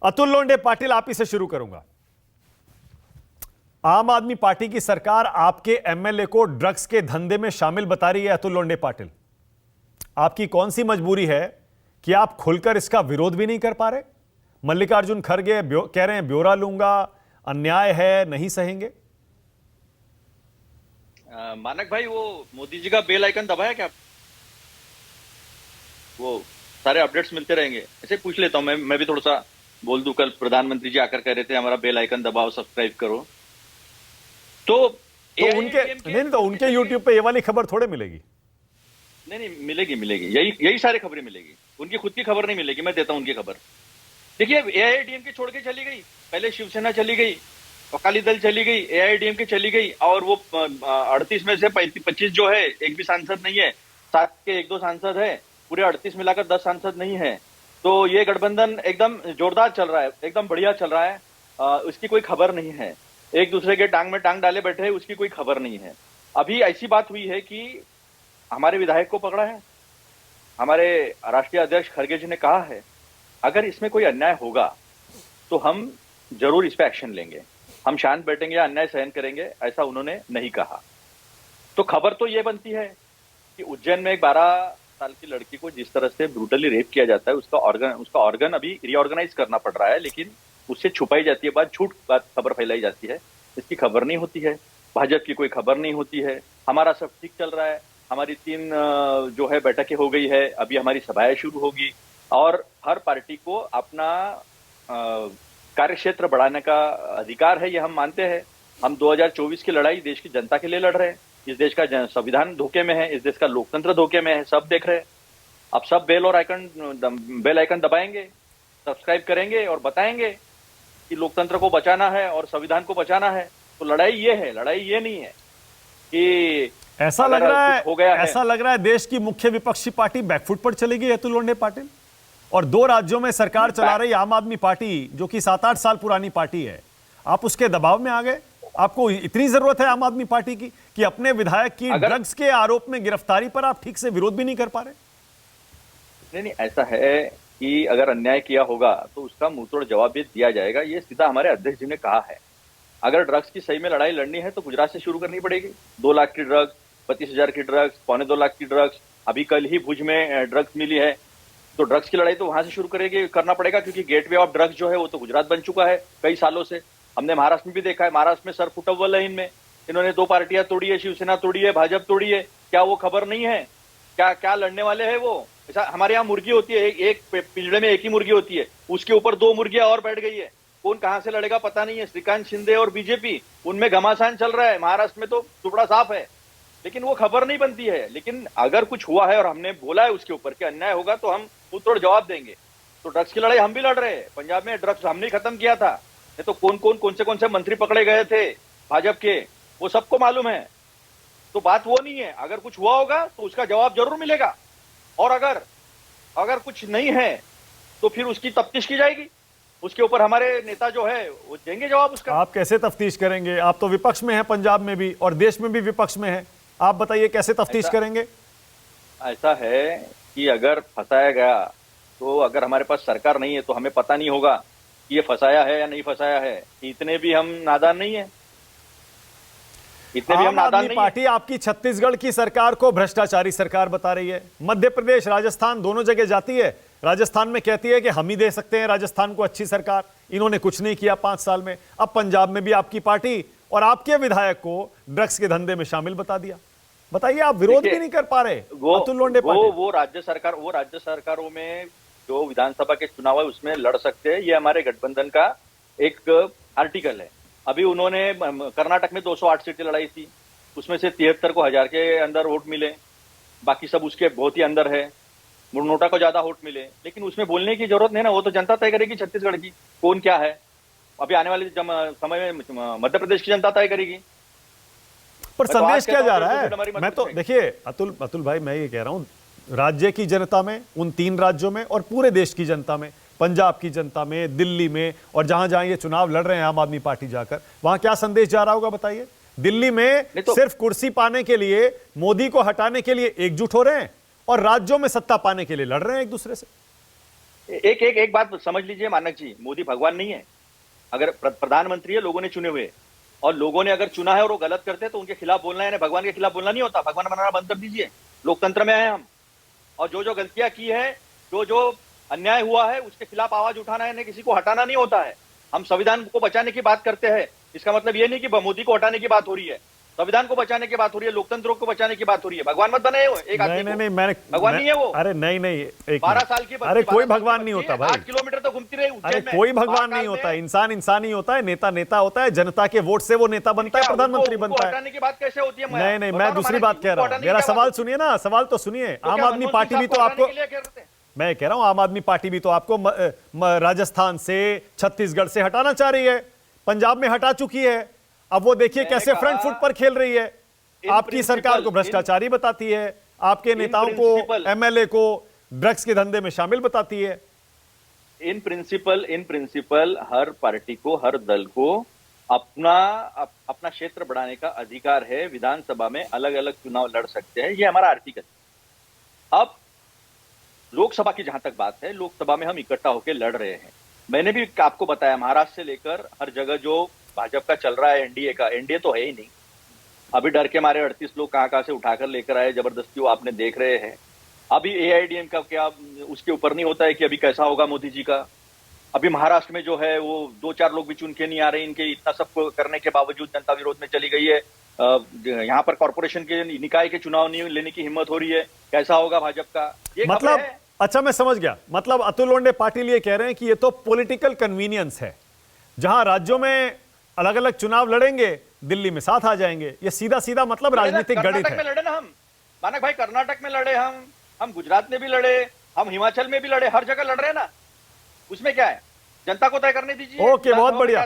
अतुल लोंढे पाटिल, आप ही से शुरू करूंगा। आम आदमी पार्टी की सरकार आपके एमएलए को ड्रग्स के धंधे में शामिल बता रही है। अतुल लोंढे पाटिल, आपकी कौन सी मजबूरी है कि आप खुलकर इसका विरोध भी नहीं कर पा रहे? मल्लिकार्जुन खड़गे कह रहे हैं ब्यौरा लूंगा, अन्याय है, नहीं सहेंगे। मानक भाई, वो मोदी जी का बेल आइकन दबाया क्या? वो सारे अपडेट्स मिलते रहेंगे। ऐसे पूछ लेता हूँ, मैं भी थोड़ा सा बोल दूं। कल प्रधानमंत्री जी आकर कह रहे थे हमारा बेल आइकन दबाओ, सब्सक्राइब करो। तो उनके यूट्यूब पे ये वाली खबर थोड़े मिलेगी। नहीं, मिलेगी। यही सारी खबरें मिलेगी। उनकी खुद की खबर नहीं मिलेगी। मैं देता हूं उनकी खबर। देखिए, एआईएडीएमके छोड़ के चली गई, पहले शिवसेना चली गई, अकाली दल चली गई, एआईएडीएमके चली गई, और वो 38 में से 25 जो है, एक भी सांसद नहीं है। 7 के 1-2 सांसद है, पूरे 38 मिलाकर 10 सांसद नहीं है। तो ये गठबंधन एकदम जोरदार चल रहा है, एकदम बढ़िया चल रहा है। उसकी कोई खबर नहीं है। एक दूसरे के टांग में टांग डाले बैठे हैं, उसकी कोई खबर नहीं है। अभी ऐसी बात हुई है कि हमारे विधायक को पकड़ा है। हमारे राष्ट्रीय अध्यक्ष खड़गे जी ने कहा है अगर इसमें कोई अन्याय होगा तो हम जरूर इस पे एक्शन लेंगे, हम शांत बैठेंगे या अन्याय सहन करेंगे, ऐसा उन्होंने नहीं कहा। तो खबर तो ये बनती है कि उज्जैन में एक 12 साल की लड़की को जिस तरह से ब्रूटली रेप किया जाता है, उसका ऑर्गन अभी रीऑर्गेनाइज करना पड़ रहा है, लेकिन उससे छुपाई जाती है बात, बात खबर फैलाई जाती है। इसकी खबर नहीं होती है, भाजपा की कोई खबर नहीं होती है। हमारा सब ठीक चल रहा है, हमारी 3 जो है बैठकें हो गई है, अभी हमारी सभाएं शुरू होगी, और हर पार्टी को अपना कार्य क्षेत्र बढ़ाने का अधिकार है, ये हम मानते हैं। हम 2024 की लड़ाई देश की जनता के लिए लड़ रहे हैं। इस देश का संविधान धोखे में है, इस देश का लोकतंत्र धोखे में है, सब देख रहे हैं। अब सब बेल आइकन दबाएंगे, सब्सक्राइब करेंगे और बताएंगे कि लोकतंत्र को बचाना है और संविधान को बचाना है। तो लड़ाई ये है, लड़ाई ये नहीं है कि ऐसा लग रहा है देश की मुख्य विपक्षी पार्टी बैकफुट पर चली गई अतुल लोंढे पाटिल, और 2 राज्यों में सरकार चला रही आम आदमी पार्टी, जो कि 7-8 साल पुरानी पार्टी है। आप उसके दबाव में आ गए। आपको इतनी जरूरत है आम आदमी पार्टी की कि अपने विधायक की ड्रग्स के आरोप में गिरफ्तारी पर आप ठीक से विरोध भी नहीं कर पा रहे? नहीं, ऐसा है कि अगर अन्याय किया होगा तो उसका मुंहतोड़ जवाब भी दिया जाएगा, ये सीधा हमारे अध्यक्ष जी ने कहा है। अगर ड्रग्स की सही में लड़ाई लड़नी है तो गुजरात से शुरू करनी पड़ेगी। 2 लाख की ड्रग्स, 25,000 की ड्रग्स, 2.25 लाख की ड्रग्स, अभी कल ही भुज में ड्रग्स मिली है। तो ड्रग्स की लड़ाई तो वहां से शुरू करना पड़ेगा, क्योंकि गेटवे ऑफ ड्रग्स जो है वो तो गुजरात बन चुका है कई सालों से। हमने महाराष्ट्र में भी देखा है, महाराष्ट्र में सर फुटअव्वल है इनमें। इन्होंने 2 पार्टियां तोड़ी है, शिवसेना तोड़ी है, भाजपा तोड़ी है। क्या वो खबर नहीं है? क्या लड़ने वाले हैं वो? ऐसा हमारे यहाँ मुर्गी होती है, एक पिंजड़े में एक ही मुर्गी होती है, उसके ऊपर 2 मुर्गियां और बैठ गई है। कौन कहां से लड़ेगा पता नहीं है। श्रीकांत शिंदे और बीजेपी, उनमें घमासान चल रहा है। महाराष्ट्र में तो टुकड़ा साफ है, लेकिन वो खबर नहीं बनती है। लेकिन अगर कुछ हुआ है और हमने बोला है उसके ऊपर कि अन्याय होगा तो हम मुंहतोड़ जवाब देंगे। तो ड्रग्स की लड़ाई हम भी लड़ रहे हैं। पंजाब में ड्रग्स हमने खत्म किया था। नहीं तो कौन से मंत्री पकड़े गए थे भाजपा के, वो सबको मालूम है। तो बात वो नहीं है। अगर कुछ हुआ होगा तो उसका जवाब जरूर मिलेगा, और अगर कुछ नहीं है तो फिर उसकी तफ्तीश की जाएगी। उसके ऊपर हमारे नेता जो है वो देंगे जवाब उसका। आप कैसे तफ्तीश करेंगे? आप तो विपक्ष में हैं, पंजाब में भी और देश में भी विपक्ष में हैं। आप बताइए कैसे तफ्तीश करेंगे? ऐसा है कि अगर फंसाया गया तो अगर हमारे पास सरकार नहीं है तो हमें पता नहीं होगा कि ये फंसाया है या नहीं फंसाया है। इतने भी हम नादान नहीं है। आम आदमी पार्टी आपकी छत्तीसगढ़ की सरकार को भ्रष्टाचारी सरकार बता रही है। मध्य प्रदेश, राजस्थान दोनों जगह जाती है। राजस्थान में कहती है कि हम ही दे सकते हैं राजस्थान को अच्छी सरकार। इन्होंने कुछ नहीं किया 5 साल में। अब पंजाब में भी आपकी पार्टी और आपके विधायक को ड्रग्स के धंधे में शामिल बता दिया। बताइए, आप विरोध भी नहीं कर पा रहे अतुल लोंढे पाटिल। वो राज्य सरकारों में जो विधानसभा के चुनाव है उसमें लड़ सकते हैं। ये हमारे गठबंधन का एक आर्टिकल है। अभी उन्होंने कर्नाटक में 208 सीटें लड़ाई थी, उसमें से 73 को 1000 के अंदर वोट मिले, बाकी सब उसके बहुत ही अंदर है। मुरनोटा को ज्यादा वोट मिले, लेकिन उसमें बोलने की जरूरत नहीं ना। वो तो जनता तय करेगी छत्तीसगढ़ की कौन क्या है। अभी आने वाले समय में मध्य प्रदेश की जनता तय करेगी। पर संदेश क्या जा रहा है? मैं तो देखिए अतुल भाई, मैं ये कह रहा हूं राज्य की जनता में, उन 3 राज्यों में और पूरे देश की जनता में, पंजाब की जनता में, दिल्ली में, और जहां जहां ये चुनाव लड़ रहे हैं आम आदमी पार्टी जाकर, वहां क्या संदेश जा रहा होगा बताइए? दिल्ली में सिर्फ कुर्सी पाने के लिए, मोदी को हटाने के लिए एकजुट हो रहे हैं, और राज्यों में सत्ता पाने के लिए लड़ रहे हैं एक दूसरे से। एक बात समझ लीजिए मानक जी, मोदी भगवान नहीं है। अगर प्रधानमंत्री है, लोगों ने चुने हुए, और लोगों ने अगर चुना है और वो गलत करते हैं तो उनके खिलाफ बोलना है, यानी भगवान के खिलाफ बोलना नहीं होता। भगवान बनाना बंद कर दीजिए, लोकतंत्र में आए हम। और जो जो गलतियां की है, जो जो अन्याय हुआ है, उसके खिलाफ आवाज उठाना है, किसी को हटाना नहीं होता है। हम संविधान को बचाने की बात करते हैं, इसका मतलब ये नहीं कि मोदी को हटाने की बात हो रही है। संविधान को बचाने की बात हो रही है, लोकतंत्र को बचाने की बात हो रही है। भगवान मत बनाए हो एक आदमी को। नहीं, भगवान नहीं है वो। अरे नहीं, 12 साल की बच्ची, अरे कोई 12 साल की भगवान नहीं बच्ची, होता भाई। 8 किलोमीटर तो घूमती रही अरे उज्जैन में। कोई भगवान महाकाल नहीं होता, में। इंसान इंसान ही होता है, नेता नेता होता है, जनता के वोट से वो नेता बनता है, प्रधानमंत्री उनको बनता है। हटाने की बात कैसे होती है? नहीं, मैं दूसरी बात कह रहा हूँ। मेरा सवाल सुनिए ना, सवाल तो सुनिए। आम आदमी पार्टी भी तो आपको, मैं कह रहा हूं आम आदमी पार्टी भी तो आपको राजस्थान से, छत्तीसगढ़ से हटाना चाह रही है, पंजाब में हटा चुकी है। अब वो देखिए कैसे फ्रंट फुट पर खेल रही है। आपकी सरकार को भ्रष्टाचारी बताती है, आपके नेताओं को, एमएलए को ड्रग्स के धंधे में शामिल बताती है। इन प्रिंसिपल हर पार्टी को, हर दल को अपना क्षेत्र बढ़ाने का अधिकार है। विधानसभा में अलग अलग चुनाव लड़ सकते हैं, ये हमारा आर्टिकल। अब लोकसभा की जहां तक बात है, लोकसभा में हम इकट्ठा होकर लड़ रहे हैं। मैंने भी आपको बताया, महाराष्ट्र से लेकर हर जगह जो भाजपा का चल रहा है, एनडीए का, एनडीए तो है ही नहीं। अभी डर के मारे 38 लोग कहां से उठाकर लेकर आए जबरदस्ती, वो आपने देख रहे हैं। अभी एआईडीएम का क्या उसके ऊपर नहीं होता है कि अभी कैसा होगा मोदी जी का। अभी महाराष्ट्र में जो है वो 2-4 लोग भी चुन के नहीं आ रहे, इनके इतना सब करने के बावजूद जनता विरोध में चली गई है। यहाँ पर कॉर्पोरेशन के निकाय के चुनाव नहीं लेने की हिम्मत हो रही है, कैसा होगा भाजपा का, ये मतलब अच्छा मैं समझ गया। मतलब अतुल लोंढे पाटिल ये कह रहे हैं कि ये तो पॉलिटिकल कन्वीनियंस है, जहां राज्यों में अलग अलग चुनाव लड़ेंगे, दिल्ली में साथ आ जाएंगे। ये सीधा सीधा मतलब राजनीतिक गणित है। में लड़े ना हम, मानक भाई, कर्नाटक में लड़े हम गुजरात में भी लड़े, हम हिमाचल में भी लड़े, हर जगह लड़ रहे हैं ना। उसमें क्या है, जनता को तय करने दीजिए। ओके, बहुत बढ़िया।